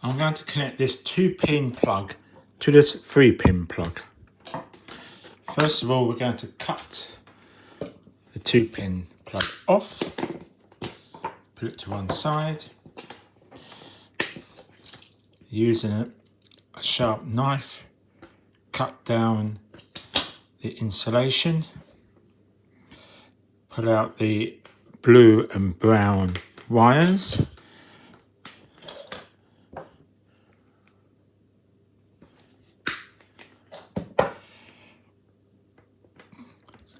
I'm going to connect this 2-pin plug to this 3-pin plug. First of all, we're going to cut the 2-pin plug off, put it to one side, using a sharp knife, cut down the insulation, pull out the blue and brown wires,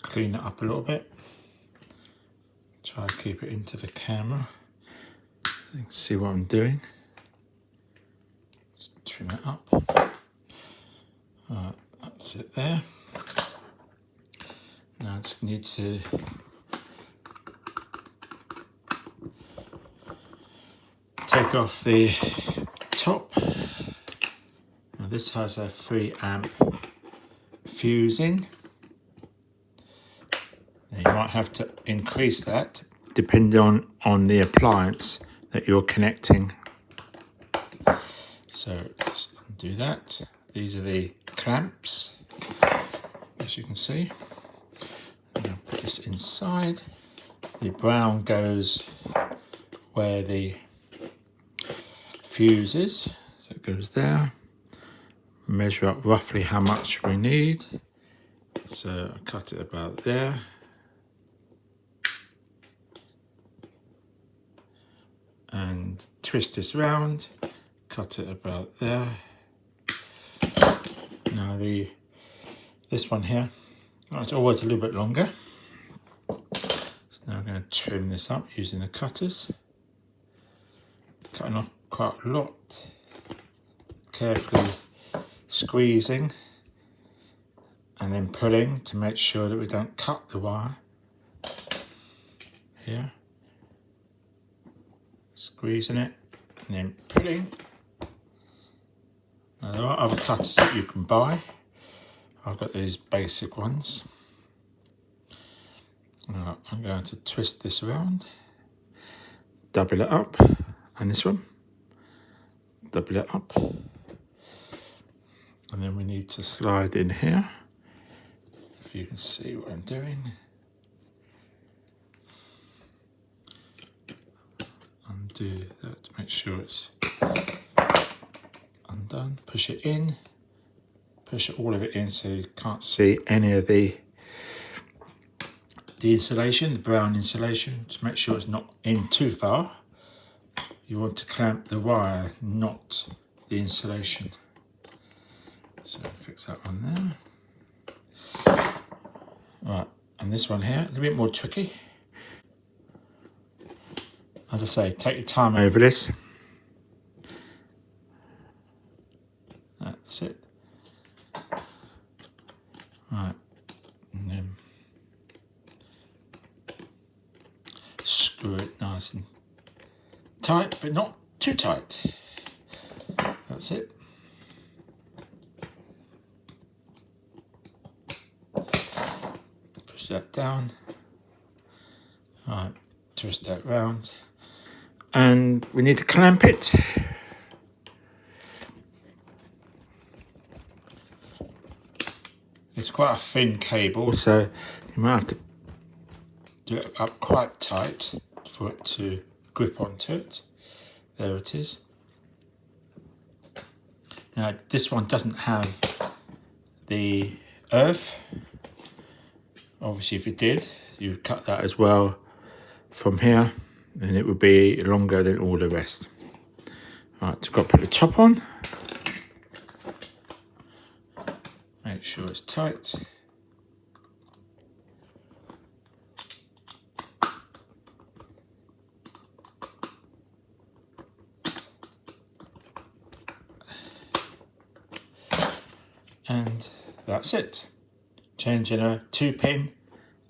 clean it up a little bit, try to keep it into the camera so you can see what I'm doing. Let's trim it up. That's it there. Now I just need to take off the top. Now this has a 3 amp fuse in. You might have to increase that depending on the appliance that you're connecting. So let's undo that. These are the clamps, as you can see. I'm going to put this inside. The brown goes where the fuse is, so it goes there. Measure up roughly how much we need. So I cut it about there. And twist this round, cut it about there. Now this one here, it's always a little bit longer. So now I'm going to trim this up using the cutters. Cutting off quite a lot. Carefully squeezing and then pulling to make sure that we don't cut the wire. Here. Squeezing it and then pulling. Now there are other cutters that you can buy. I've got these basic ones. Now I'm going to twist this around, double it up, and this one, double it up. And then we need to slide in here, if you can see what I'm doing. Undo that to make sure it's undone. Push it in, push all of it in so you can't see any of the insulation, the brown insulation. Just make sure it's not in too far. You want to clamp the wire, not the insulation. So fix that one there. Right, and this one here, a little bit more tricky. As I say, take your time over this. That's it. Right, and then screw it nice and tight, but not too tight. That's it. Push that down. Right, twist that round. And we need to clamp it. It's quite a thin cable, so you might have to do it up quite tight for it to grip onto it. There it is. Now this one doesn't have the earth. Obviously if it did, you would cut that as well from here, and it would be longer than all the rest. Right, so I've got to put the top on. Make sure it's tight. And that's it. Changing a 2-pin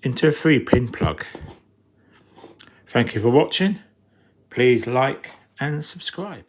into a 3-pin plug. Thank you for watching. Please like and subscribe.